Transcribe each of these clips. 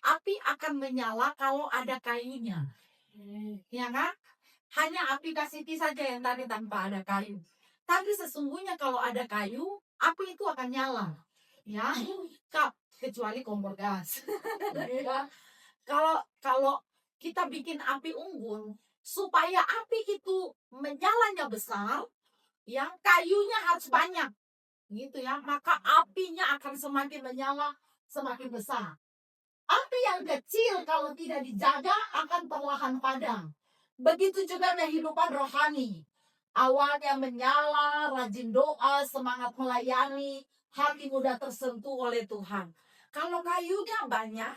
Api akan menyala kalau ada kayunya. Ya kan? Hanya aplikasi saja yang tadi tanpa ada kayu. Tapi sesungguhnya kalau ada kayu, api itu akan nyala. Ya, kecuali kompor gas. Ya. Kalau kita bikin api unggun, supaya api itu menyalanya besar, ya kayunya harus banyak, gitu ya. Maka apinya akan semakin menyala, semakin besar. Api yang kecil kalau tidak dijaga akan perlahan padam. Begitu juga kehidupan rohani. Awalnya menyala, rajin doa, semangat melayani, hati mudah tersentuh oleh Tuhan. Kalau kayunya banyak,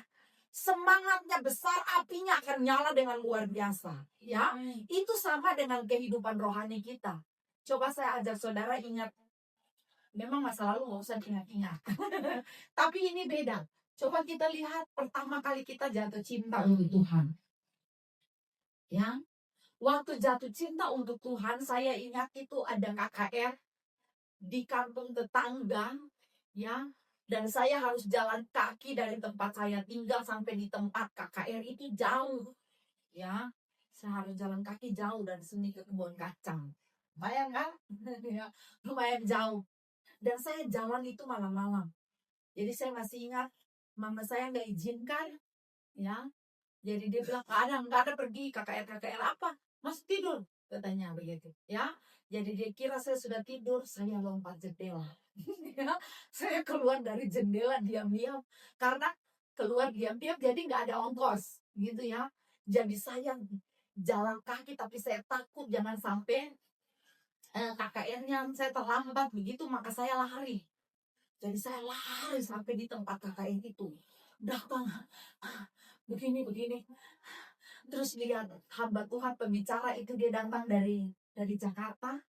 semangatnya besar, apinya akan nyala dengan luar biasa. Ya, itu sama dengan kehidupan rohani kita. Coba saya ajak saudara ingat. Memang masa lalu nggak usah diingat-ingat. Tapi ini beda. Coba kita lihat pertama kali kita jatuh cinta untuk Tuhan. Ya, waktu jatuh cinta untuk Tuhan, saya ingat itu ada KKR di kampung tetangga, ya. Dan saya harus jalan kaki dari tempat saya tinggal sampai di tempat KKR itu jauh, ya. Saya harus jalan kaki jauh dari sini ke kebun kacang. Lumayan kan? Ya, lumayan jauh. Dan saya jalan itu malam-malam. Jadi saya masih ingat mama saya nggak izinkan, ya. Jadi dia bilang nggak ada pergi KKR apa? Masih tidur katanya begitu, ya. Jadi dia kira saya sudah tidur, saya lompat jendela. Ya, saya keluar dari jendela diam-diam karena keluar diam-diam jadi nggak ada ongkos, gitu ya. Jadi saya jalan kaki tapi saya takut jangan sampai KKR-nya saya terlambat begitu, maka saya lari. Jadi saya lari sampai di tempat KKN itu. Datang, begini. Terus lihat hamba Tuhan pembicara itu dia datang dari Jakarta.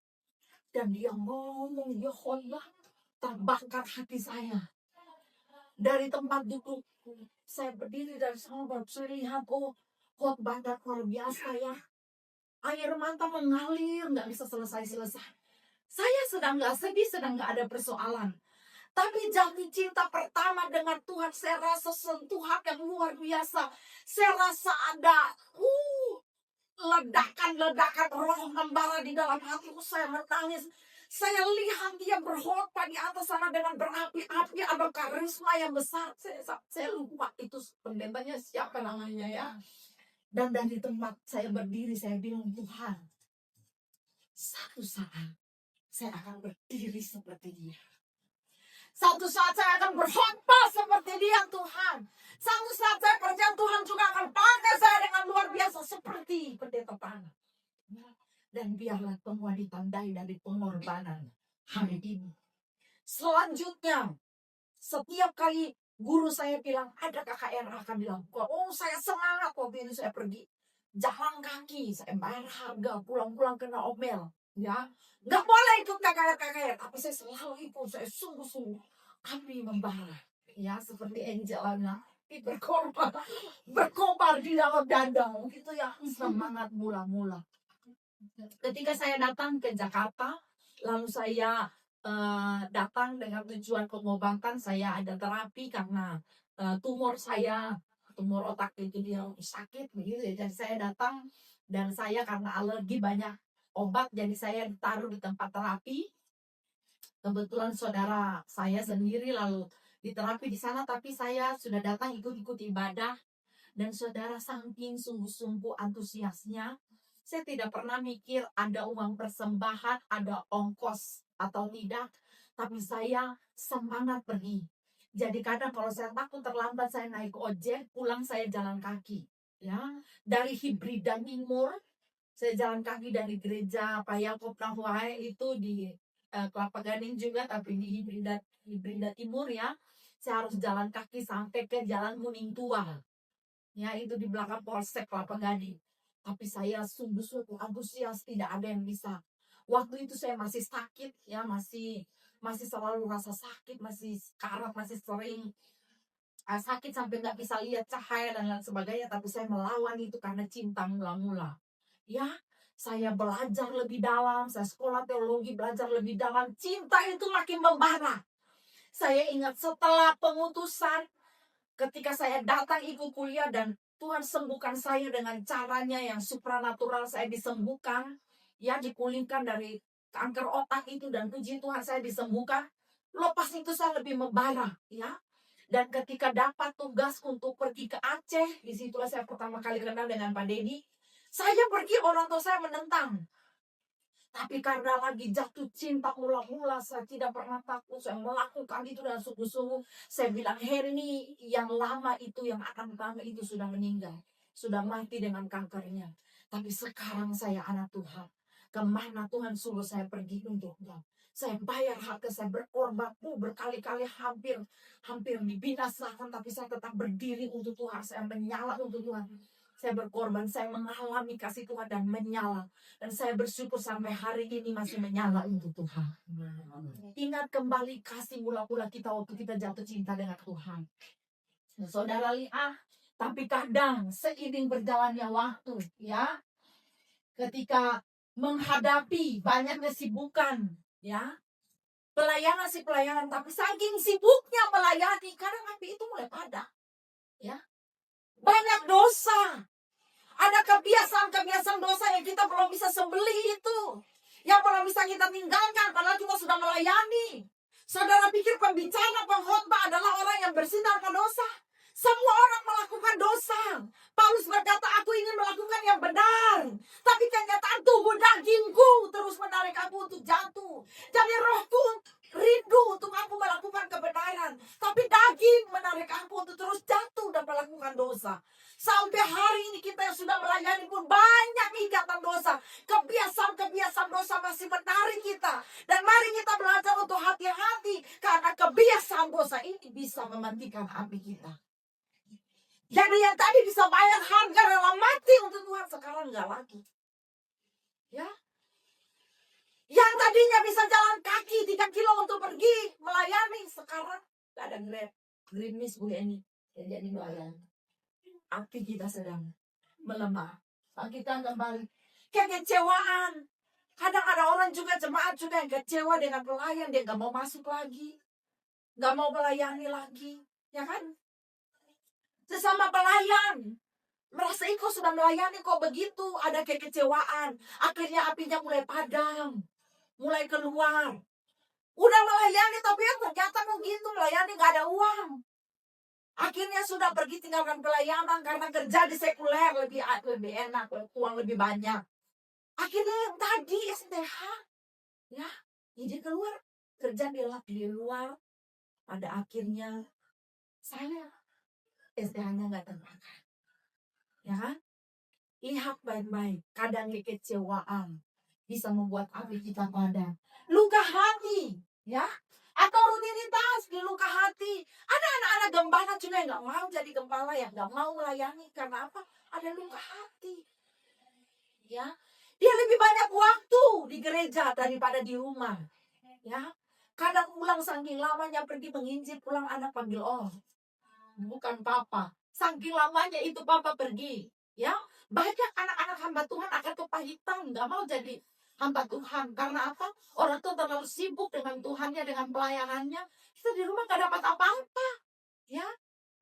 Dan dia ngomong, ya Allah, terbakar hati saya. Dari tempat duduk, saya berdiri dari sana, saya lihat, khotbahnya luar biasa ya. Air mata mengalir, nggak bisa selesai. Saya sedang nggak sedih, sedang nggak ada persoalan. Tapi jatuh cinta pertama dengan Tuhan, saya rasa sentuhan yang luar biasa. Saya rasa ada ledakan roh membara di dalam hatiku. Saya menangis. Saya lihat dia berkhotbah di atas sana dengan berapi-api, ada karisma yang besar. Saya lupa itu pendetanya siapa namanya ya. Dan dari tempat saya berdiri, saya bilang, Tuhan, satu saat saya akan berdiri seperti dia. Satu saat saya akan berkhotbah seperti dia, Tuhan. Satu saat saya percaya Tuhan juga akan pakai saya dengan luar biasa seperti pendeta Tanah. Dan biarlah semua ditandai dari pengorbanan hari ini. Selanjutnya, setiap kali guru saya bilang ada KKR akan bilang, saya semangat waktu ini saya pergi jalan kaki, saya bayar harga, pulang-pulang kena omel. Ya, nggak boleh ikut KKR, tapi saya selalu ikut, saya sungguh-sungguh api membara, ya seperti Angelina berkobar di dalam dada, gitu ya, semangat mula-mula. Ketika saya datang ke Jakarta, lalu saya datang dengan tujuan pengobatan, saya ada terapi karena tumor otak itu dia sakit begitu ya. Jadi saya datang dan saya karena alergi banyak obat, jadi saya ditaruh di tempat terapi. Kebetulan saudara saya sendiri lalu diterapi di sana, tapi saya sudah datang ikut ibadah. Dan saudara saking sungguh-sungguh antusiasnya, saya tidak pernah mikir ada uang persembahan, ada ongkos atau tidak, tapi saya semangat pergi. Jadi kadang kalau saya takut terlambat, saya naik ojek, pulang saya jalan kaki. Ya, dari Hibrida Timur, saya jalan kaki dari gereja Pak Yakob Nahuai itu di Kelapa Gading juga, tapi di Hibrida Timur ya. Saya harus jalan kaki sampai ke Jalan Kuning Tua. Ya, itu di belakang Polsek Kelapa Gading. Tapi saya sungguh-sungguh antusias, tidak ada yang bisa. Waktu itu saya masih sakit, ya masih selalu rasa sakit, masih karat, masih sering sakit sampai nggak bisa lihat cahaya dan lain sebagainya. Tapi saya melawan itu karena cinta mula-mula. Ya, saya belajar lebih dalam, saya sekolah teologi, belajar lebih dalam. Cinta itu makin membara. Saya ingat setelah pengutusan, ketika saya datang ikut kuliah dan Tuhan sembuhkan saya dengan caranya yang supranatural, saya disembuhkan, ya dipulihkan dari kanker otak itu, dan puji Tuhan saya disembuhkan. Lepas itu saya lebih membara, ya. Dan ketika dapat tugas untuk pergi ke Aceh, disitulah saya pertama kali kenal dengan Pak Dedi. Saya pergi, orang tua saya menentang. Tapi karena lagi jatuh cinta mula-mula, saya tidak pernah takut. Saya melakukan itu dengan sungguh-sungguh. Saya bilang, Herni, yang lama itu, yang akan pertama itu sudah meninggal. Sudah mati dengan kankernya. Tapi sekarang saya anak Tuhan. Kemana Tuhan suruh saya pergi untuknya. Saya bayar harga, saya berkorban berkali-kali, hampir dibinasakan. Tapi saya tetap berdiri untuk Tuhan. Saya menyala untuk Tuhan. Saya berkorban, saya mengalami kasih Tuhan dan menyala. Dan saya bersyukur sampai hari ini masih menyala untuk Tuhan. Ingat kembali kasih mula-mula kita waktu kita jatuh cinta dengan Tuhan. Saudara lihat, tapi kadang seiring berjalannya waktu, ya, ketika menghadapi banyak kesibukan, ya, pelayanan, tapi saking sibuknya melayani, kadang api itu mulai padam, ya. Banyak dosa. Ada kebiasaan dosa yang kita belum bisa sembelih itu. Yang belum bisa kita tinggalkan padahal kita sudah melayani. Saudara pikir pembicara, pengkhotbah adalah orang yang bersinar ke dosa? Semua orang melakukan dosa. Paulus berkata, aku ingin melakukan yang benar. Tapi kenyataan tubuh dagingku terus menarik aku untuk jatuh. Jadi rohku rindu untuk aku melakukan kebenaran. Tapi daging menarik aku untuk terus jatuh dan melakukan dosa. Sampai hari ini kita yang sudah melayani pun banyak ikatan dosa. Kebiasaan dosa masih menarik kita. Dan mari kita belajar untuk hati-hati. Karena kebiasaan dosa ini bisa mematikan api kita. Jadi yang tadi bisa bayar harga rela mati untuk Tuhan, sekarang enggak lagi. Ya. Yang tadinya bisa jalan kaki 3 kilo untuk pergi melayani, sekarang enggak ada Grab. Grimis Bu ini. Jadi melayani. Api kita sedang melemah. Kita kembali. Kekecewaan. Kadang ada orang juga, jemaat juga yang kecewa dengan pelayan. Dia gak mau masuk lagi. Gak mau melayani lagi. Ya kan? Sesama pelayan. Merasa kok sudah melayani kok begitu. Ada kekecewaan. Akhirnya apinya mulai padam. Mulai keluar. Udah melayani tapi ya ternyata begitu. Melayani gak ada uang. Akhirnya sudah pergi tinggalkan pelayanan karena kerja di sekuler lebih enak, uang lebih banyak. Akhirnya yang tadi STH, ya, ide keluar, kerja di luar. Pada akhirnya saya STH-nya nggak terpakai, ya kan? Lihat baik-baik, kadang kekecewaan bisa membuat api kita padam. Luka hati, ya, atau rutinitas di luka hati. Ada anak-anak gembala juga yang gak mau jadi gembala, yang gak mau melayani. Karena apa? Ada luka hati. Ya, dia lebih banyak waktu di gereja daripada di rumah. Ya, kadang pulang saking lamanya pergi menginjil, pulang anak panggil bukan papa. Saking lamanya itu papa pergi. Ya, banyak anak-anak hamba Tuhan akan kepahitan, gak mau jadi hamba Tuhan. Karena apa? Orang tuh terlalu sibuk dengan Tuhannya, dengan pelayanannya. Kita di rumah gak dapat apa-apa. Ya,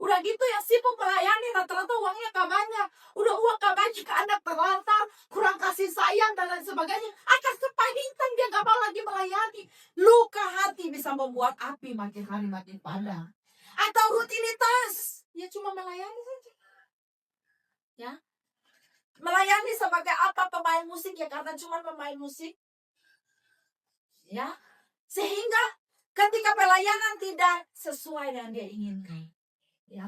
udah gitu ya sibuk melayani, rata-rata uangnya gak banyak. Udah uang gak banyak, anak terlantar, kurang kasih sayang dan lain sebagainya. Akan kepahitan, dia gak mau lagi melayani. Luka hati bisa membuat api makin hari makin padam. Atau rutinitas, ya cuma melayani saja. Ya, melayani sebagai apa? Pemain musik, ya karena cuma pemain musik. Ya, sehingga ketika pelayanan tidak sesuai dengan dia inginkan, ya,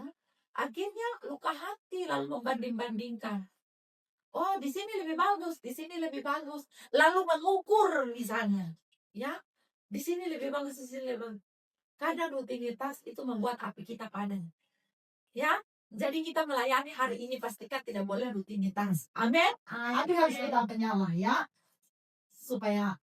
akhirnya luka hati, lalu membanding-bandingkan. Oh, di sini lebih bagus, di sini lebih bagus. Lalu mengukur misalnya, ya, di sini lebih bagus, di sini lebih bagus. Kadang rutinitas itu membuat api kita padam. Ya, jadi kita melayani hari ini pastikan tidak boleh rutinitas. Amin. Api harus kita menyala, ya, supaya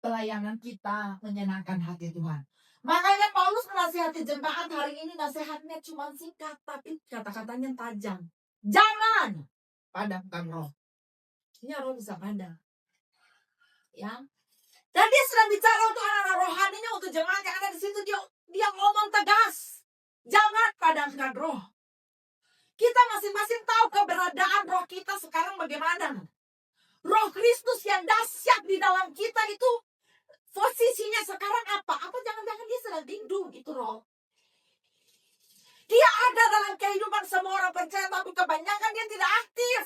pelayanan kita menyenangkan hati Tuhan. Makanya Paulus menasihati jemaat hari ini, nasihatnya cuma singkat, tapi kata-katanya tajam. Jangan padamkan roh. Ini roh bisa padam. Ya. Dan dia sedang bicara untuk anak-anak rohaninya, untuk jemaat yang ada di situ. Dia ngomong tegas. Jangan padamkan roh. Kita masing-masing tahu keberadaan roh kita sekarang bagaimana. Roh Kristus yang dahsyat di dalam kita itu posisinya sekarang apa? Apa jangan-jangan dia sedang tidur itu roh? Dia ada dalam kehidupan semua orang percaya, tapi kebanyakan dia tidak aktif.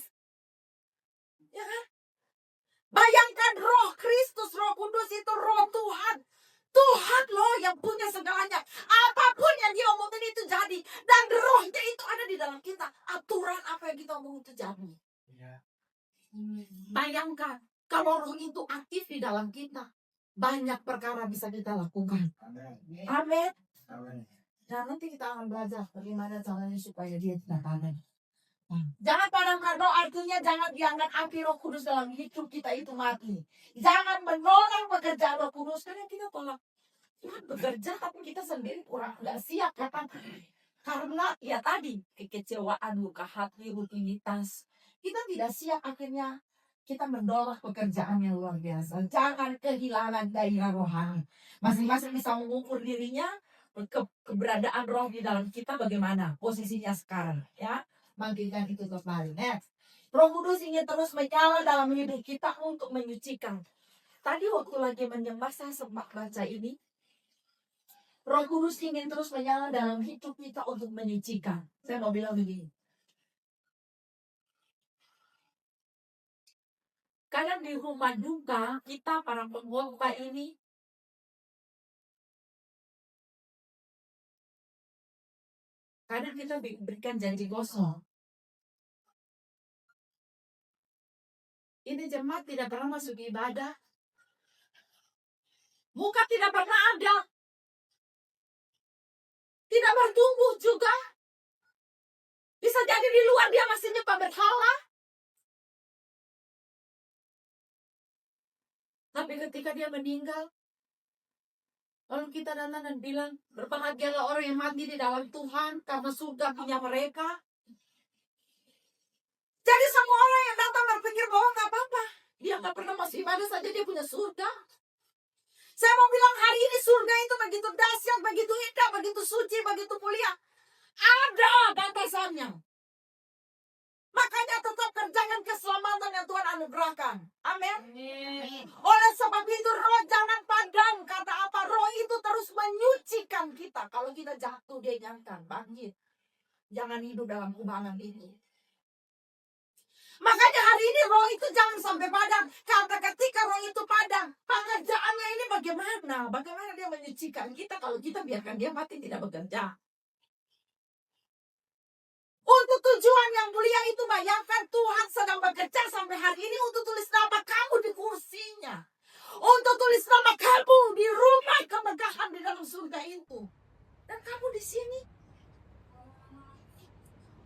Ya kan? Bayangkan roh Kristus, roh kudus itu roh Tuhan. Tuhan loh yang punya segalanya. Apapun yang dia omongin itu jadi. Dan rohnya itu ada di dalam kita. Aturan apa yang kita omong itu jadi. Bayangkan kalau roh itu aktif di dalam kita. Banyak perkara bisa kita lakukan. Amin. Dan nanti kita akan belajar bagaimana caranya supaya dia tidak padam. Jangan padamkan roh, artinya jangan biarkan api roh kudus dalam hidup kita itu mati. Jangan menolak pekerjaan roh kudus, karena kita tolak Tuhan bekerja tapi kita sendiri kurang nggak siap katakan. Karena ya tadi kekecewaan, luka hati, rutinitas. Kita tidak siap, akhirnya kita menolak pekerjaan yang luar biasa. Jangan kehilangan gairah rohani. Masing-masing bisa mengukur dirinya, keberadaan roh di dalam kita bagaimana posisinya sekarang, ya. Bangkitkan itu kembali. Next. Roh Kudus ingin terus menyala dalam hidup kita untuk menyucikan. Tadi waktu lagi menyembah saya sempat baca ini. Roh Kudus ingin terus menyala dalam hidup kita untuk menyucikan. Saya mau bilang begini. Kadang di rumah duka kita para pengkhotbah ini kadang kita berikan janji kosong. Ini jemaat tidak pernah masuk ibadah. Muka tidak pernah ada. Tidak bertumbuh juga. Bisa jadi di luar dia masih nyembah berhala. Tapi ketika dia meninggal, lalu kita datang dan bilang, berbahagialah orang yang mati di dalam Tuhan, karena surga punya mereka. Jadi semua orang yang datang berpikir bahwa gak apa-apa. Dia gak pernah masuk ibadah saja dia punya surga. Saya mau bilang hari ini surga itu begitu dahsyat, begitu indah, begitu suci, begitu mulia. Ada batasannya. Makanya tetap kerjakan keselamatan yang Tuhan anugerahkan. Amin. Oleh sebab itu roh jangan padam. Kata apa? Roh itu terus menyucikan kita. Kalau kita jatuh dia ingatkan, bangkit. Jangan hidup dalam kubangan ini. Makanya hari ini roh itu jangan sampai padam. Karena ketika roh itu padam, pekerjaannya ini bagaimana? Bagaimana dia menyucikan kita kalau kita biarkan dia mati tidak bekerja? Untuk tujuan yang mulia itu, bayangkan Tuhan sedang bekerja sampai hari ini untuk tulis nama kamu di kursinya. Untuk tulis nama kamu di rumah kemegahan di dalam surga itu. Dan kamu di sini.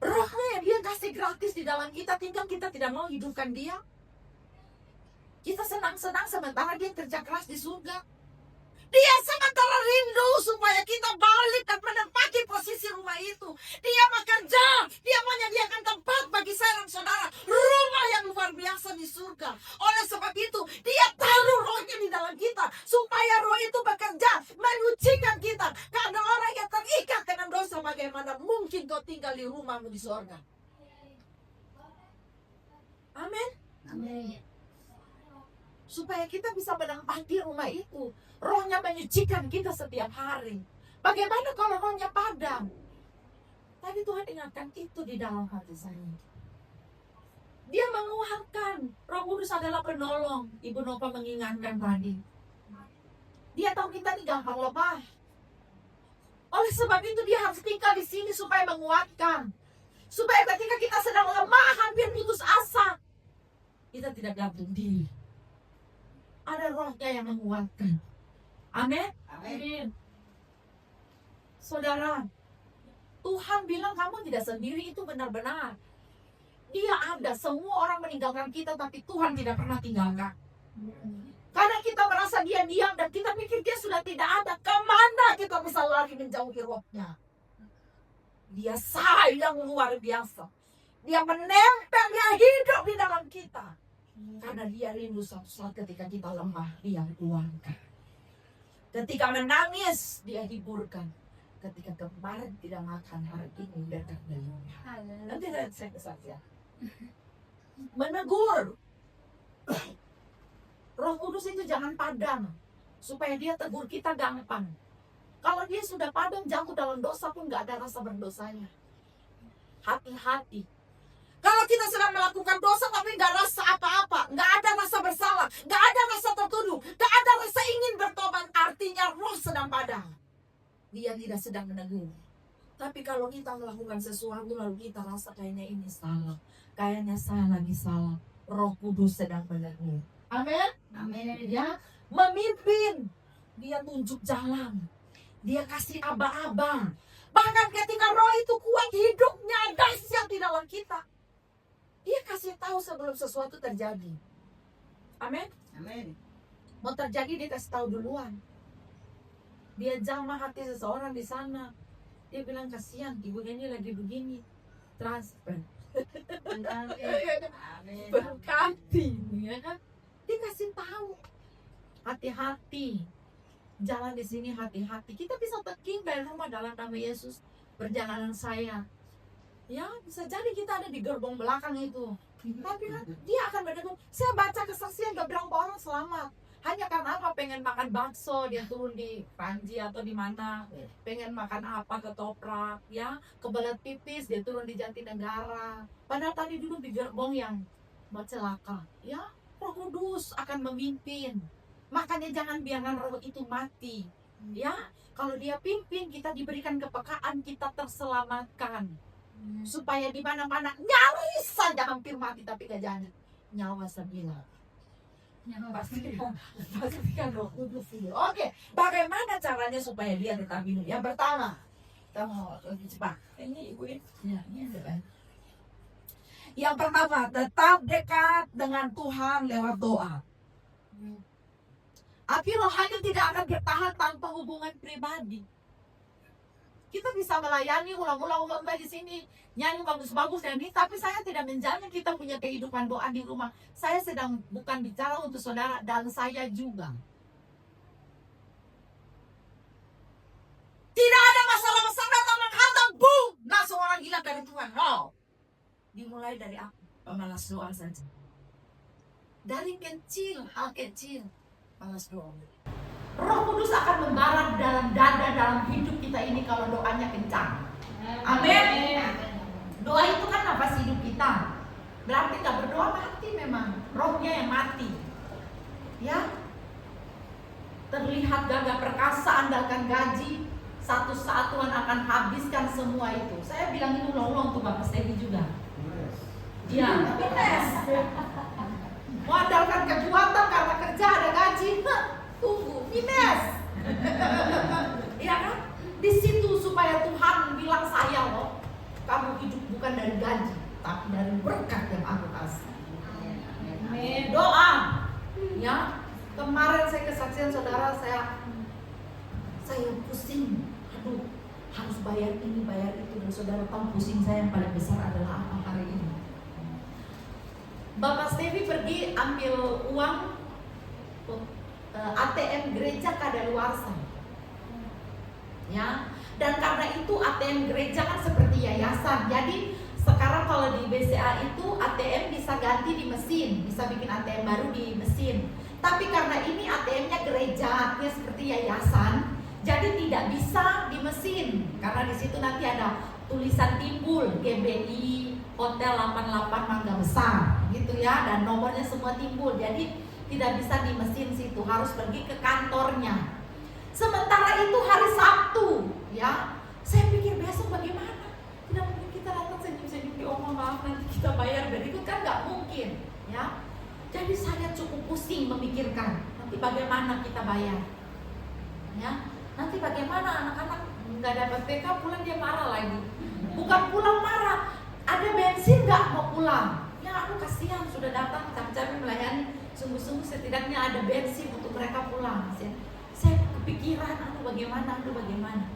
Rohnya yang dia kasih gratis di dalam kita, tinggal kita tidak mau hidupkan dia. Kita senang-senang sementara dia kerja keras di surga. Dia sementara rindu supaya kita balik dan menempati posisi rumah itu. Dia bekerja, dia menyediakan tempat bagi saya dan saudara. Rumah yang luar biasa di surga. Oleh sebab itu, dia taruh rohnya di dalam kita. Supaya roh itu bekerja, menyucikan kita. Karena orang yang terikat dengan dosa, bagaimana mungkin kau tinggal di rumahmu di surga. Amin. Amin. Supaya kita bisa menempati rumah itu. Rohnya menyucikan kita setiap hari. Bagaimana kalau rohnya padam? Tadi Tuhan ingatkan itu di dalam hati saya. Dia menguatkan. Roh Kudus adalah penolong. Ibu Nova mengingatkan tadi. Dia tahu kita ini gampang lemah. Oleh sebab itu dia harus tinggal di sini supaya menguatkan. Supaya ketika kita sedang lemah, hampir putus asa, kita tidak gantung diri. Ada rohnya yang menguatkan. Amin. Amin. Saudara, Tuhan bilang kamu tidak sendiri, itu benar-benar. Dia ada, semua orang meninggalkan kita, tapi Tuhan tidak pernah tinggalkan. Karena kita merasa dia diam dan kita pikir dia sudah tidak ada. Kemana kita bisa lari menjauhi rohnya? Dia sayang luar biasa. Dia menempel, dia hidup di dalam kita. Karena dia rindu suatu saat ketika kita lemah, dia kuatkan. Ketika menangis, dia hiburkan. ketika kemarin tidak makan, hari ini udah terpenuhi. Nanti saya kesaksian. Menegur. Roh Kudus itu jangan padam, supaya dia tegur kita gampang. Kalau dia sudah padam, jatuh dalam dosa pun gak ada rasa berdosanya. Hati-hati. Kalau kita sedang melakukan dosa tapi gak rasa apa-apa, gak ada rasa bersalah, gak ada rasa tertuduh, gak ada rasa ingin bertobat, artinya roh sedang padam. Dia tidak sedang menegur. Tapi kalau kita melakukan sesuatu lalu kita rasa kayaknya ini salah, kayaknya saya lagi salah, Roh Kudus sedang menegur. Amin. Amin. Ya, memimpin. Dia tunjuk jalan. Dia kasih aba-aba. Bahkan ketika roh itu kuat, hidupnya dahsyat di dalam kita. Dia kasih tahu sebelum sesuatu terjadi. Amin. Amin. Mau terjadi dia kasih tahu duluan. Dia jamah hati seseorang di sana. Dia bilang kasihan, ibu ini lagi begini. Transfer. Amin. Berkati, ya kan? Dia kasih tahu. Hati-hati. Jalan di sini hati-hati. Kita bisa teking dari rumah dalam nama Yesus. Perjalanan saya. Ya, bisa jadi kita ada di gerbong belakang itu. Tapi kan dia akan berdebat. Saya baca kesaksian gak berapa orang selamat. Hanya karena apa? Pengen makan bakso, dia turun di Panji atau di mana. Pengen makan apa, ketoprak, ya, kebelet pipis, dia turun di Jatinegara. Padahal tadi duduk di gerbong yang celaka. Ya, Roh Kudus akan memimpin. Makanya jangan biarkan roh itu mati. Ya, kalau dia pimpin, kita diberikan kepekaan, kita terselamatkan. Supaya di mana-mana nyaris saja hampir mati tapi gak jangan nyawa sembilan. Pastikan Roh Kudus ini. Oke, bagaimana caranya supaya dia tetap hidup? Yang pertama, kita mau lebih cepat. Ini ibu ya, ini ada. Yang pertama, tetap dekat dengan Tuhan lewat doa. Api rohani tidak akan bertahan tanpa hubungan pribadi. Kita bisa melayani ulang-ulang di sini, nyanyi bagus-bagus dan ini, tapi saya tidak menjamin kita punya kehidupan doa di rumah. Saya sedang bukan bicara untuk saudara dan saya juga. Tidak ada masalah-masalah datang menghadang, boom, langsung orang hilang dari Tuhan. No. Dimulai dari aku, pemalas doa saja. Dari kecil, hal kecil, malas doa. Roh Kudus akan membara dalam dada, dalam hidup kita ini kalau doanya kencang. Amin. Doa itu kan nafas hidup kita. Berarti gak berdoa mati memang. Rohnya yang mati. Ya. Terlihat gagah perkasa, andalkan gaji. Satu saat Tuhan akan habiskan semua itu. Saya bilang ini ulang-ulang untuk Bapak Stevi juga. Iya. Mau andalkan kekuatan karena kerja ada gaji. Tunggu, Ines. Ya kan? Di situ supaya Tuhan bilang saya loh, kamu hidup bukan dari gaji, tapi dari berkat yang aku kasih. Amin. Doa. Ya. Kemarin saya kesaksian saudara, saya pusing. Aduh, harus bayar ini, bayar itu. Dan saudara tahu pusing saya yang paling besar adalah apa hari ini? Bapak Stevi pergi ambil uang ATM gereja kadaluarsa. Ya, dan karena itu ATM gereja kan seperti yayasan. Jadi sekarang kalau di BCA itu ATM bisa ganti di mesin, bisa bikin ATM baru di mesin. Tapi karena ini ATM-nya gereja, dia seperti yayasan, jadi tidak bisa di mesin. Karena di situ nanti ada tulisan timbul GBI Hotel 88 Mangga Besar, gitu ya, dan nomornya semua timbul. Jadi tidak bisa di mesin situ, harus pergi ke kantornya. Sementara itu hari Sabtu, ya, saya pikir besok bagaimana? Tidak mungkin kita datang senyum-senyum di omong, maaf nanti kita bayar berikut, kan nggak mungkin, ya. Jadi saya cukup pusing memikirkan nanti bagaimana kita bayar, ya. Nanti bagaimana anak-anak nggak dapat PK pulang dia marah lagi. Bukan pulang marah, ada bensin nggak mau pulang? Ya aku kasihan sudah datang capek-capek melayani. Sungguh-sungguh setidaknya ada bensin untuk mereka pulang. Saya kepikiran, aduh bagaimana.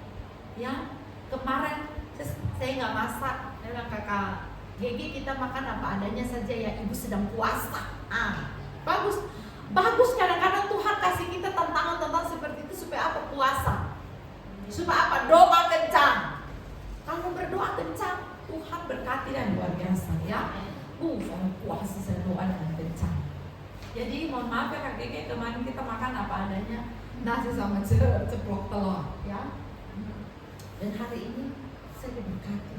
Ya, kemarin saya nggak masak. Saya bilang kakak Gigi kita makan apa adanya saja ya, ibu sedang puasa. Bagus kadang-kadang Tuhan kasih kita tantangan seperti itu supaya apa? Puasa. Supaya apa? Doa kencang. Kalau berdoa kencang, Tuhan berkati dan luar biasa ya. Saya puasa, saya doa dengan kencang. Jadi mohon maaf ya Kak Keke, kemarin kita makan apa adanya, nasi sama ceplok telur ya. Dan hari ini saya diberkati.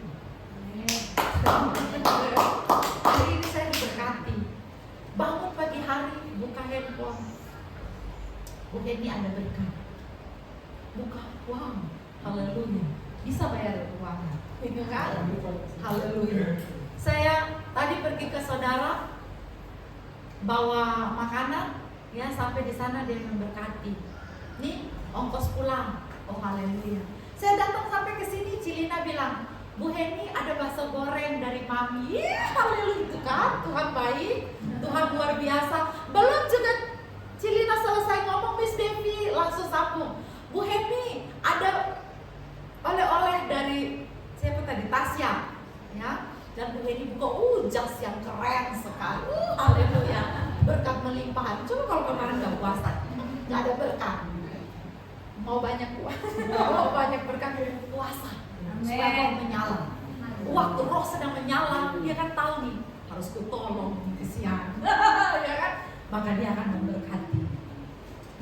Hari ini saya diberkati. Bangun pagi hari, buka handphone. Ini ada berkat. Buka uang. Haleluya. Bisa bayar uangnya. Itu kan? Haleluya. Saya tadi pergi ke saudara bawa makanan ya, sampai di sana dia memberkati. Nih ongkos pulang. Oh haleluya. Saya datang sampai ke sini, Cilina bilang, Bu Heni ada bakso goreng dari Mami. Haleluya, itu kan Tuhan baik, Tuhan luar biasa. Belum juga Cilina selesai ngomong, Miss Devi langsung sambung, Bu Heni ada oleh-oleh dari siapa tadi, Tasya ya. Dan Bu Heni buka jas yang keren sekali. Haleluya, berkat melimpahan. Coba kalau kemarin gak puasa, gak ada berkat. Mau banyak mau banyak berkat puasa. Supaya roh menyala. Waktu roh sedang menyala, dia kan tahu nih harus kutolong di siang, ya kan? Maka dia akan memberkati.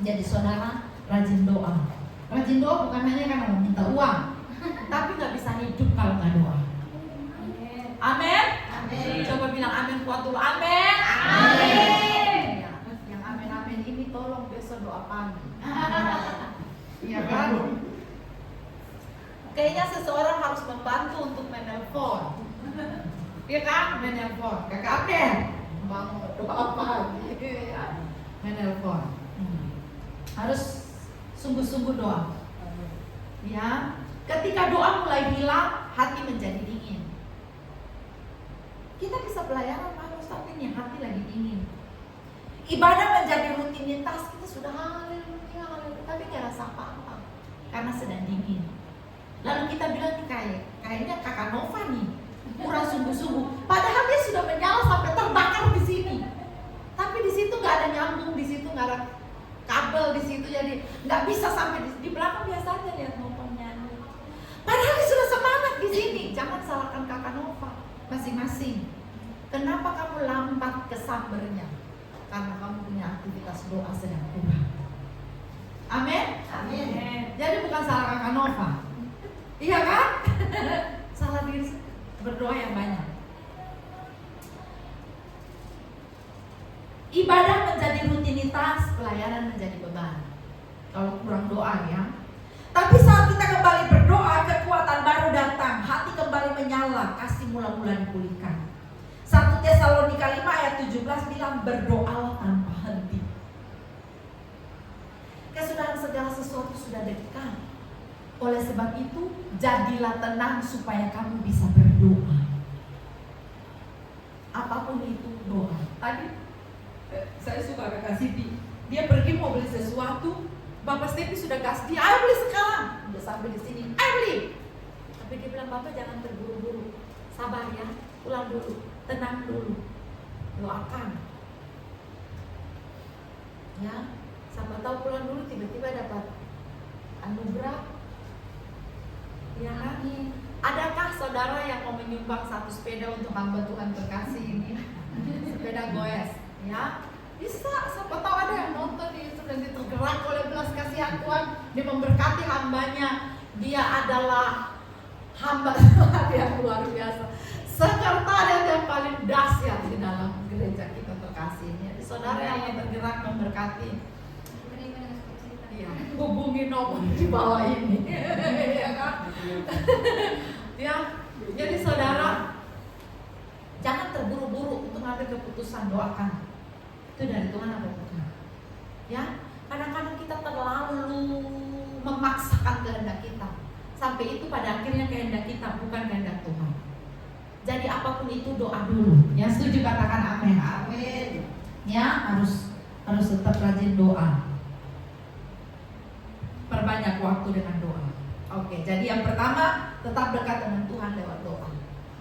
Jadi saudara rajin doa. Rajin doa bukan hanya karena meminta uang, tapi nggak bisa hidup kalau nggak doa. Amin. Amin. Coba bilang amin kuat dulu. Amin. Amin. Ya, yang amin amin ini tolong besok doa pagi. Iya kan? Kayaknya seseorang harus membantu untuk menelpon. Iya kan? Menelpon. Kakak Abden, bangun doa pagi. Ya. Menelpon. Harus sungguh-sungguh doa. Ya. Ketika doa mulai hilang, hati menjadi dingin. Kita bisa pelayanan harus, tapi nih hati lagi dingin. Ibadah menjadi rutinitas, kita sudah haleluya, tapi nggak rasa apa-apa karena sedang dingin. Lalu kita bilang kayaknya Kakak Nova nih kurang sungguh-sungguh. Padahal dia sudah menyala sampai terbakar di sini. Tapi di situ nggak ada nyambung, di situ nggak ada kabel di situ, jadi nggak bisa sampai di belakang biasa aja lihat Novanya. Padahal dia sudah semangat di sini. Jangan salahkan Kakak Nova masing-masing. Kenapa kamu lambat kesabarnya? Karena kamu punya aktivitas doa sedang kurang. Amin. Amin. Jadi bukan salah Kakak Nova. Iya kan? Salah diri, berdoa yang banyak. Ibadah menjadi rutinitas, pelayanan menjadi beban. Kalau kurang doa ya. Tapi saat kita kembali berdoa, kekuatan baru datang, hati kembali menyala, kasih mula-mula dipulihkan. 1 Tesalonika 5 ayat 17 bilang berdoalah tanpa henti. Kesudahan segala sesuatu sudah dekat. Oleh sebab itu, jadilah tenang supaya kamu bisa berdoa. Apapun itu doa. Tadi saya suka Kakak Siti. Dia pergi mau beli sesuatu, Bapak Stepi sudah gas dia, ayo beli sekarang. Udah sampai di sini, ayo beli. Tapi dia bilang, Bapak jangan terburu-buru, sabar ya, pulang dulu, tenang dulu, doakan. Ya, siapa tahu pulang dulu tiba-tiba dapat anugerah. Ya kan? Adakah saudara yang mau menyumbang 1 sepeda untuk hamba Tuhan terkasih ini? Sepeda goes, ya? Bisa, siapa tahu ada yang nonton itu dan tergerak oleh belas kasihan Tuhan. Dia memberkati hambanya. Dia adalah hamba Tuhan yang luar biasa. Sekretariat yang paling dahsyat di dalam gereja kita terkasih ini. Saudara yang tergerak memberkati, ya, hubungi nomor di bawah ini. Ya kan? Ya, jadi saudara jangan terburu-buru untuk mengambil keputusan, doakan. Itu dari Tuhan apa bukan? Ya, kadang-kadang kita terlalu memaksakan kehendak kita, sampai itu pada akhirnya kehendak kita bukan kehendak Tuhan. Jadi apapun itu doa dulu. Yang setuju katakan amin. Amin. Ya, harus tetap rajin doa. Perbanyak waktu dengan doa. Oke, jadi yang pertama, tetap dekat dengan Tuhan lewat doa.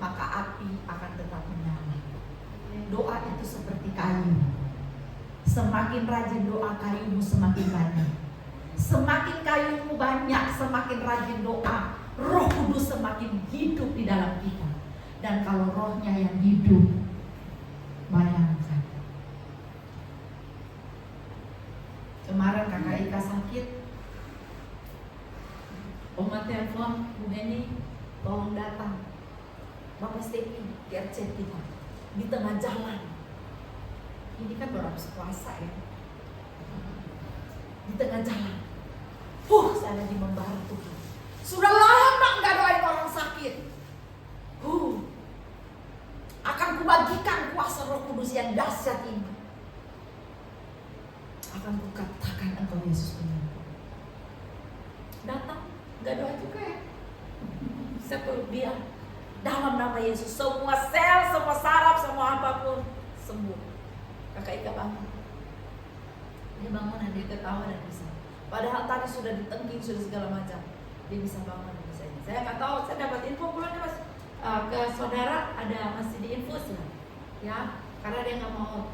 Maka api akan tetap menyala. Doa itu seperti kayu. Semakin rajin doa, kayumu semakin banyak. Semakin kayumu banyak, semakin rajin doa, Roh Kudus semakin hidup di dalam kita. Dan kalau rohnya yang hidup, bayangkan. Kemarin kakak Ika sakit, Oma telepon, Bu Heni, tolong datang. Bapak Stepi, chat kita di tengah jalan. Ini kan baru habis puasa ya. Di tengah jalan, saya lagi membantu. Sudah lama nggak doain orang sakit. Akan kubagikan kuasa Roh Kudus yang dahsyat ini. Akan kukatakan engkau Yesus penyembuh. Datang, nggak doa juga ya. Saya peluk dia. Dalam nama Yesus, semua sel, semua saraf, semua apapun sembuh. Kakak Ika bangun. Dia bangun dan dia ketawa dan bisa. Padahal tadi sudah ditengking, sudah segala macam. Dia bisa bangun dan bisa. Saya nggak tahu, saya dapat info pulangnya mas ke saudara ada masih diinfus ya. Karena dia nggak mau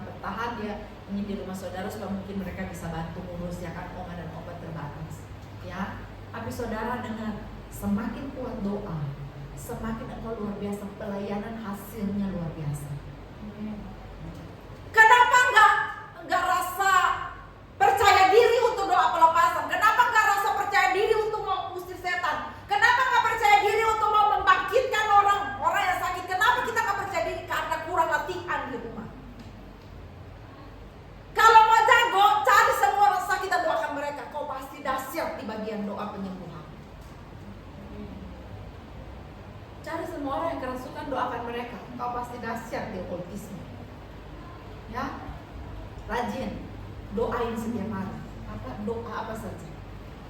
bertahan, dia ingin di rumah saudara supaya mungkin mereka bisa bantu ngurus ya kan, obat dan obat terbatas ya. Tapi saudara dengar, semakin kuat doa, semakin engkau luar biasa, pelayanan hasilnya luar biasa. Kenapa enggak rasa percaya diri untuk doa pelepasan? Kenapa enggak rasa percaya diri untuk mengusir setan? Kenapa enggak percaya diri untuk mau membangkitkan orang yang sakit? Kenapa kita enggak percaya diri? Karena kurang latihan di rumah. Kalau mau jago, cari semua orang sakit dan doakan mereka. Kau pasti dahsyat di bagian doa penyembuhan. Cari semua orang yang kerasukan, doakan mereka. Kau pasti dahsyat di okultisme. Ya, rajin doain setiap hari. Doa apa saja.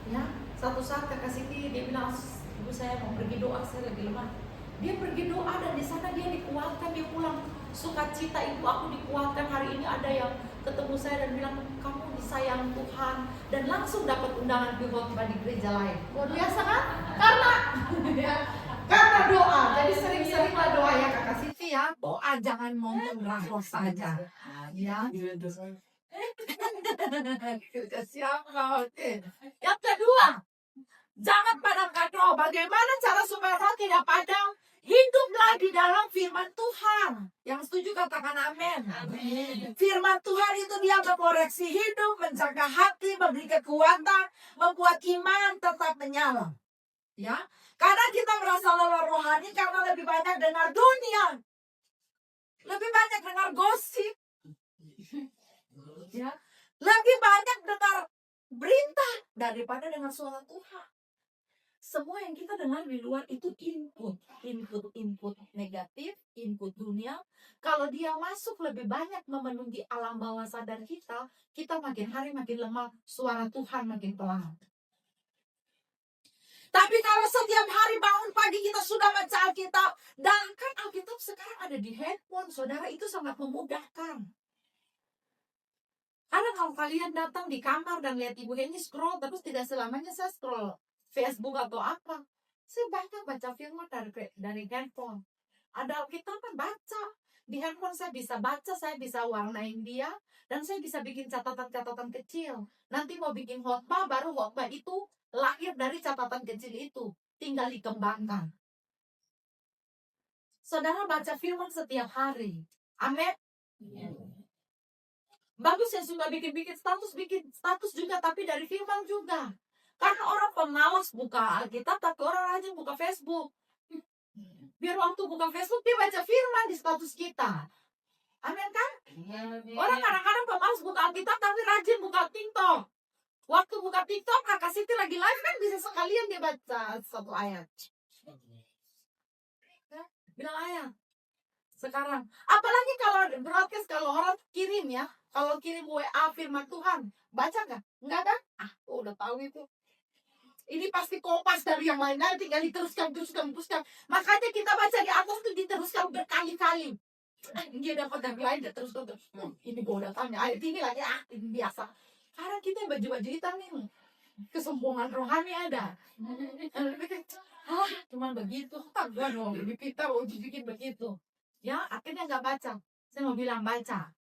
Ya, satu saat kakak Siti dia bilang, ibu saya mau pergi doa, saya lagi lemah. Dia pergi doa dan di sana dia dikuatkan, dia pulang sukacita, ibu aku dikuatkan, hari ini ada yang ketemu saya dan bilang kamu disayang Tuhan, dan langsung dapat undangan ke khotbah di gereja lain. Luar biasa kan? Karena doa. Jadi sering-seringlah doa ya kakak Siti ya. Doa jangan ngomong rahos saja. Ya. Siapa? Oke. Yang kedua, jangan padamkan roh. Bagaimana cara supaya roh tidak padam? Hiduplah di dalam firman Tuhan. Yang setuju katakan amin. Amin. Firman Tuhan itu dia mengoreksi hidup, menjaga hati, memberi kekuatan, membuat iman tetap menyala. Ya, karena kita merasa lelah rohani karena lebih banyak dengar dunia, lebih banyak dengar gosip, ya, lebih banyak dengar berita daripada dengar suara Tuhan. Semua yang kita dengar di luar itu input negatif, input dunia. Kalau dia masuk lebih banyak memenuhi alam bawah sadar kita, kita makin hari makin lemah, suara Tuhan makin pelan. Tapi kalau setiap hari bangun pagi kita sudah baca Alkitab, dan kan Alkitab sekarang ada di handphone, saudara, itu sangat memudahkan. Karena kalau kalian datang di kamar dan lihat ibu ini scroll, terus tidak selamanya saya scroll Facebook atau apa. Saya banyak baca firman dari handphone. Ada Alkitab kan baca. Di handphone saya bisa baca, saya bisa warnain dia, dan saya bisa bikin catatan-catatan kecil. Nanti mau bikin khotbah, baru khotbah itu lahir dari catatan kecil itu. Tinggal dikembangkan. Saudara baca firman setiap hari. Amin. Bagus yang suka bikin status juga, tapi dari firman juga. Karena orang pemalas buka Alkitab, tapi orang rajin buka Facebook. Biar waktu buka Facebook dia baca firman di status kita. Amin kan? Orang kadang-kadang pemalas buka Alkitab tapi rajin buka TikTok. Waktu buka TikTok kakak Siti lagi live kan bisa sekalian dia baca satu ayat. Bilang ayat. Sekarang, apalagi kalau broadcast, kalau orang kirim ya, kalau kirim WA firman Tuhan, baca gak? Enggak kan? Udah tahu itu. Ini pasti kopas dari yang lain, nanti tinggal diteruskan. Makanya kita baca di atas itu diteruskan berkali-kali. Dia dapat dari lain, dia terus. Ini gue udah tanya, ayat ini lagi, ini biasa. Karena kita baju-baju hitam nih, kesombongan rohani ada. Cuman begitu, gue dong, lebih pintar, bikin begitu. Ya, akhirnya gak baca. Saya mau bilang baca.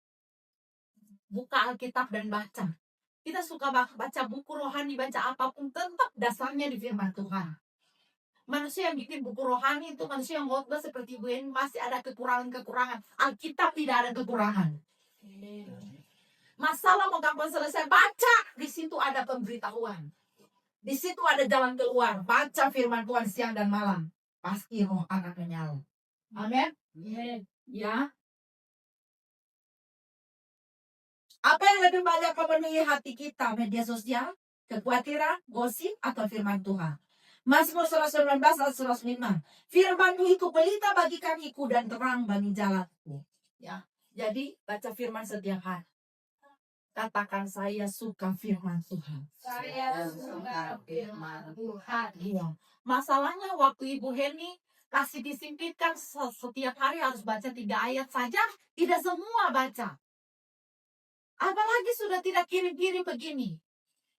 Buka Alkitab dan baca. Kita suka baca buku rohani, baca apapun, tetap dasarnya di firman Tuhan. Manusia yang bikin buku rohani itu manusia yang khotbah seperti Bu Eni masih ada kekurangan-kekurangan. Alkitab tidak ada kekurangan. Masalah mau gampang selesai, baca. Di situ ada pemberitahuan. Di situ ada jalan keluar. Baca firman Tuhan siang dan malam. Pasti roh akan menyala. Amin. Ya. Apa yang lebih banyak memenuhi hati kita? Media sosial, kekhawatiran, gosip, atau firman Tuhan? Mazmur 119 ayat 105. Firman-Mu itu pelita bagi kakiku dan terang bagi jalanku. Ya. Jadi baca firman setiap hari. Katakan, saya suka firman Tuhan. Saya suka firman Tuhan. Iya. Masalahnya waktu Ibu Heni kasih disingkirkan setiap hari harus baca 3 ayat saja, tidak semua baca. Apalagi sudah tidak kirim-kirim begini.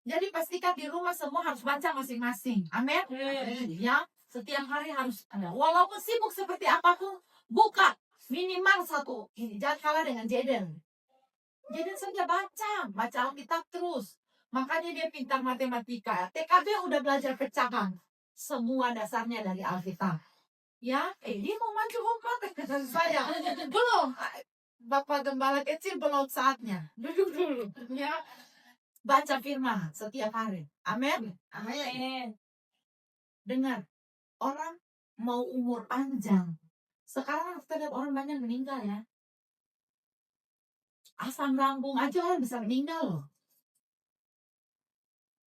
Jadi pastikan di rumah semua harus baca masing-masing. Amin. Ya, setiap hari harus ada. Walaupun sibuk seperti apapun, buka minimal 1. Ini jangan kalah dengan Jaden. Jaden saja baca Alkitab terus. Makanya dia pintar matematika. TKB udah belajar pecahan. Semua dasarnya dari Alkitab. Ya, dia mau maju umpat dengan saya. Belum. Bapak Gembala kecil belum saatnya. Duduk dulu. Ya. Baca firman setiap hari. Amin. Amin. Dengar, orang mau umur panjang. Sekarang kita lihat orang banyak meninggal ya. Asam lambung aja orang bisa meninggal loh.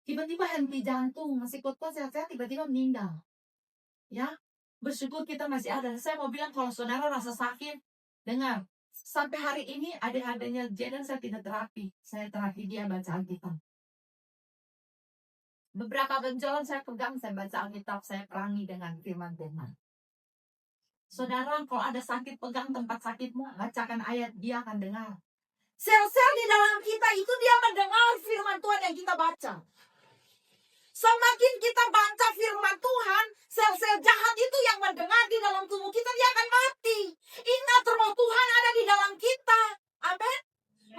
Tiba-tiba henti jantung, masih kuat-kuat sehat-sehat, tiba-tiba meninggal. Ya, bersyukur kita masih ada. Saya mau bilang kalau saudara rasa sakit, dengar. Sampai hari ini adik-adiknya Jaden saya tidak terapi. Saya terapi dia baca Alkitab. Beberapa benjolan saya pegang, saya baca Alkitab, saya perangi dengan firman Tuhan. Saudara, kalau ada sakit, pegang tempat sakitmu, bacakan ayat, dia akan dengar. Sel-sel di dalam kita itu dia mendengar firman Tuhan yang kita baca. Semakin kita baca firman Tuhan, sel-sel jahat itu yang mendengar di dalam tubuh kita, dia akan mati. Ingat, roh Tuhan ada di dalam kita. Amin.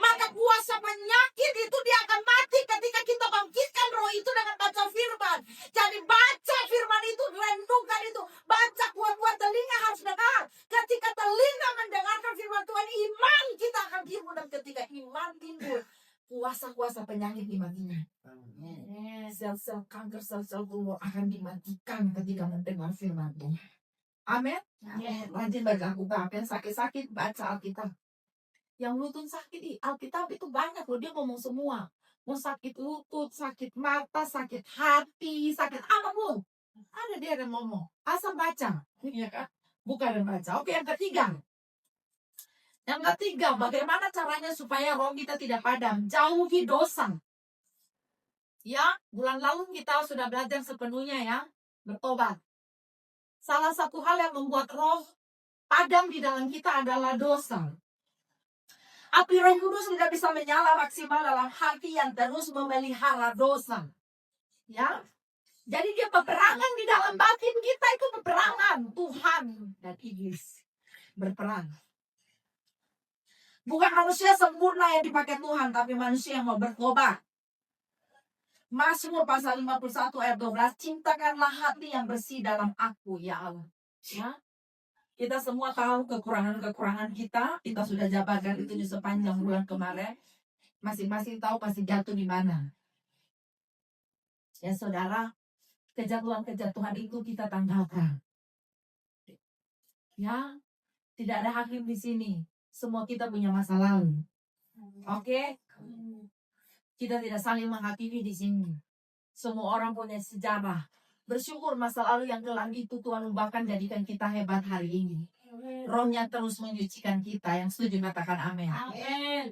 Maka kuasa penyakit itu dia akan mati ketika kita bangkitkan roh itu dengan baca firman. Jadi baca firman itu, renungkan itu. Baca, kuat-kuat telinga harus dengar. Ketika telinga mendengarkan firman Tuhan, iman kita akan timbul. Dan ketika iman timbul, kuasa-kuasa penyakit dimatikan. Sel-sel kanker, sel-sel tumor akan dimatikan ketika mendengar firman Tuhan. Amin. Rajin baca Alkitab. Yang sakit-sakit baca Alkitab. Yang lutut sakit di Alkitab itu banyak loh, dia ngomong semua. Mau sakit lutut, sakit mata, sakit hati, sakit apapun. Ada dia yang ngomong. Asal baca. Iya kan? Bukan yang baca. Oke, yang ketiga. Yang ketiga, bagaimana caranya supaya roh kita tidak padam? Jauhi dosa. Ya, bulan lalu kita sudah belajar sepenuhnya ya. Bertobat. Salah satu hal yang membuat roh padam di dalam kita adalah dosa. Api Roh Kudus tidak bisa menyala maksimal dalam hati yang terus memelihara dosa. Ya. Jadi dia peperangan di dalam batin kita, itu peperangan Tuhan dan iblis berperang. Bukan manusia sempurna yang dipakai Tuhan, tapi manusia yang mau bertobat. Mazmur pasal 51 ayat 12, cintakanlah hati yang bersih dalam aku, ya Allah. Ya. Kita semua tahu kekurangan-kekurangan kita. Kita sudah jabarkan itu di sepanjang bulan kemarin. Masing-masing tahu pasti jatuh di mana. Ya saudara, kejatuhan-kejatuhan itu kita tanggalkan. Ya, tidak ada hakim di sini. Semua kita punya masa lalu. Oke? Kita tidak saling menghakimi di sini. Semua orang punya sejarah. Bersyukur masa lalu yang kelam itu Tuhan ubahkan jadikan kita hebat hari ini. Rohnya terus menyucikan kita. Yang setuju katakan amin. Amin.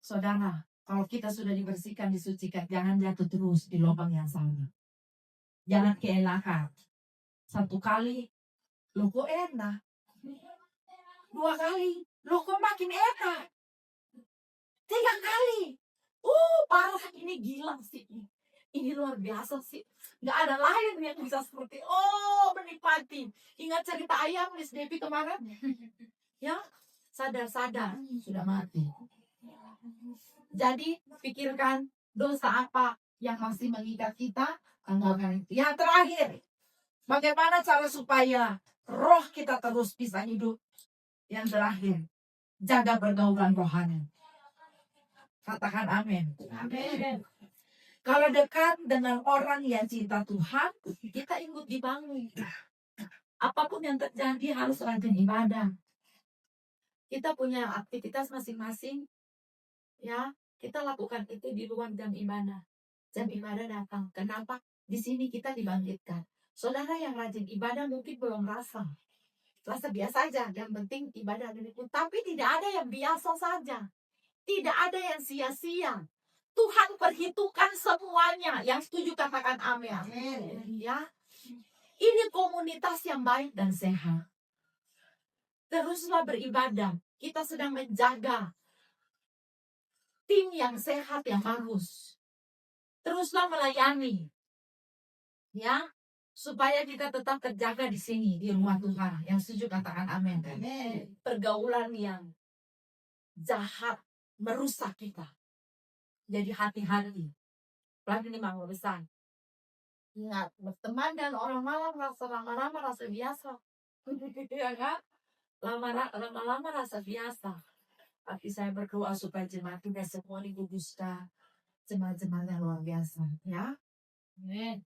Saudara, kalau kita sudah dibersihkan, disucikan, jangan jatuh terus di lubang yang sama. Jangan keelakan. 1 kali, lo kok enak. 2 kali, lo kok makin enak. 3 kali, parah, ini gila sih. Ini luar biasa sih. Gak ada lain yang bisa seperti, menikmati. Ingat cerita ayam Miss Devi kemarin? Ya, sadar-sadar sudah mati. Jadi pikirkan, Dosa apa yang masih mengikat kita? Tinggalkan itu. Yang terakhir, bagaimana cara supaya roh kita terus bisa hidup? Yang terakhir, jaga pergaulan rohani. Katakan amin. Amin. Kalau dekat dengan orang yang cinta Tuhan, kita ikut dibangun. Apapun yang terjadi harus rajin ibadah. Kita punya aktivitas masing-masing, ya. Kita lakukan itu di luar jam ibadah. Jam ibadah datang. Kenapa? Di sini kita dibangkitkan. Saudara yang rajin ibadah mungkin belum rasa biasa aja. Yang penting ibadah dulu. Tapi tidak ada yang biasa saja. Tidak ada yang sia-sia. Tuhan perhitungkan semuanya. Yang setuju katakan amin. Ya. Ini komunitas yang baik dan sehat. Teruslah beribadah. Kita sedang menjaga tim yang sehat, yang bagus. Teruslah melayani. Ya. Supaya kita tetap terjaga di sini, di rumah Tuhan. Yang setuju katakan amin. Pergaulan yang jahat merusak kita. Jadi hati-hati. Apalagi ini Mama besar. Ingat, berteman dan orang malam rasa lama-lama rasa biasa. Ya kan? Lama-lama rasa biasa. Tapi saya berdoa supaya jemaat kita semua diguguskan. Jemaat-jemaat yang luar biasa. Ya. Amin.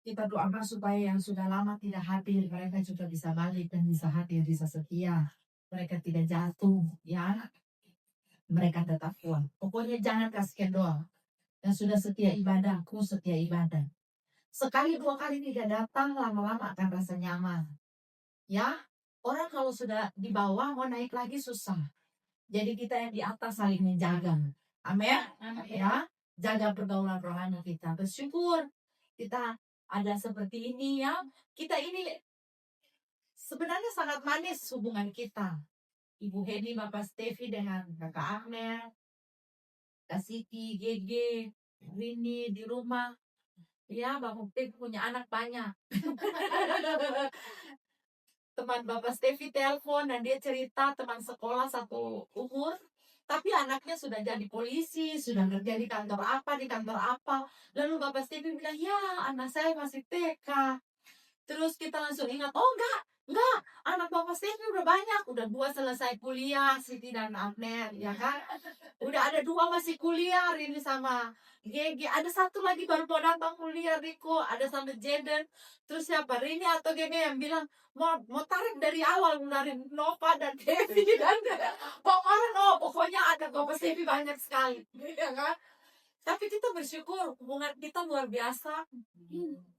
Kita doakan supaya yang sudah lama tidak hadir, mereka juga bisa balik dan bisa hadir, bisa setia. Mereka tidak jatuh, ya. Mereka tetap kuat. Pokoknya jangan kasihkan doa. Yang sudah setia ibadah, aku setia ibadah. Sekali dua kali tidak datang, lama-lama akan rasa nyaman. Ya, orang kalau sudah di bawah mau naik lagi susah. Jadi kita yang di atas saling menjaga. Amin. Ya, jaga pergaulan rohani kita. Bersyukur kita ada seperti ini ya. Kita ini sebenarnya sangat manis hubungan kita. Ibu Hedi, Bapak Stevi dengan Kakak Ahmed, Kak Siti, Gege, Rini di rumah. Ya, Bang Mukti punya anak banyak. Teman Bapak Stevi telepon dan dia cerita teman sekolah satu umur. Tapi anaknya sudah jadi polisi, sudah kerja di kantor apa. Lalu Bapak Stevi bilang, ya anak saya masih TK. Terus kita langsung ingat, oh enggak. Anak Bapak Stevi udah banyak. Udah 2 selesai kuliah, Siti dan Abner, ya kan. Udah ada 2 masih kuliah, Rini sama Gege. Ada 1 lagi baru mau datang kuliah, Riko. Ada sama Jaden. Terus siapa, Rini atau Gege yang bilang, mau tarik dari awal, dari Nova dan Devi. Dan pokoknya ada Bapak Stevi banyak sekali. Ya kan. Tapi kita bersyukur, hubungan kita luar biasa.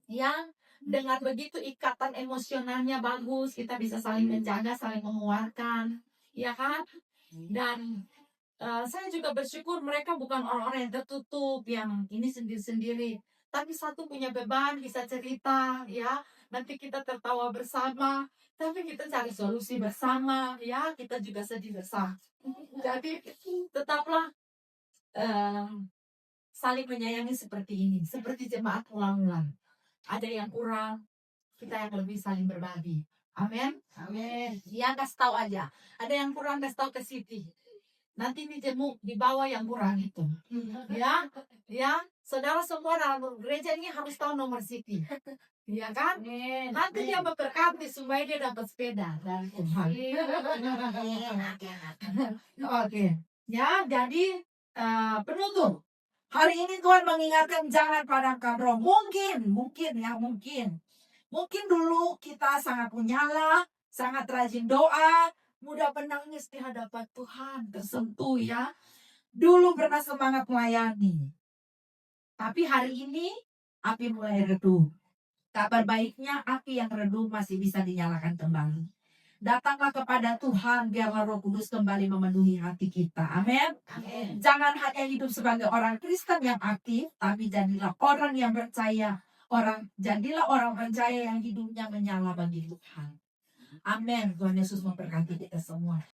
Yang dengan begitu ikatan emosionalnya bagus, kita bisa saling menjaga, saling menguatkan, ya kan? Dan saya juga bersyukur mereka bukan orang-orang yang tertutup, yang ini sendiri-sendiri. Tapi satu punya beban, bisa cerita, ya. Nanti kita tertawa bersama, tapi kita cari solusi bersama, ya. Kita juga sedih bersama. Jadi tetaplah saling menyayangi seperti ini, seperti jemaat ulang-ulang. Ada yang kurang, kita yang lebih saling berbagi. Amin. Amin. Ya, kasih tahu aja. Ada yang kurang, kasih tahu ke Siti. Nanti ini jemuk di bawah yang kurang itu. Ya, saudara semua dalam gereja ini harus tahu nomor Siti. Ya kan? Nanti dia memberkati supaya dia dapat sepeda dari Tuhan. Oke. Ya, jadi penutup. Hari ini Tuhan mengingatkan jangan padamkan roh. Mungkin. Mungkin dulu kita sangat menyala, sangat rajin doa, mudah menangis di hadapan Tuhan, tersentuh ya. Dulu pernah semangat melayani. Tapi hari ini api mulai redup. Kabar baiknya api yang redup masih bisa dinyalakan kembali. Datanglah kepada Tuhan biarlah Roh Kudus kembali memenuhi hati kita. Amin. Jangan hanya hidup sebagai orang Kristen yang aktif, tapi jadilah orang yang percaya. Jadilah orang percaya yang hidupnya menyala bagi Tuhan. Amin. Tuhan Yesus memberkati kita semua.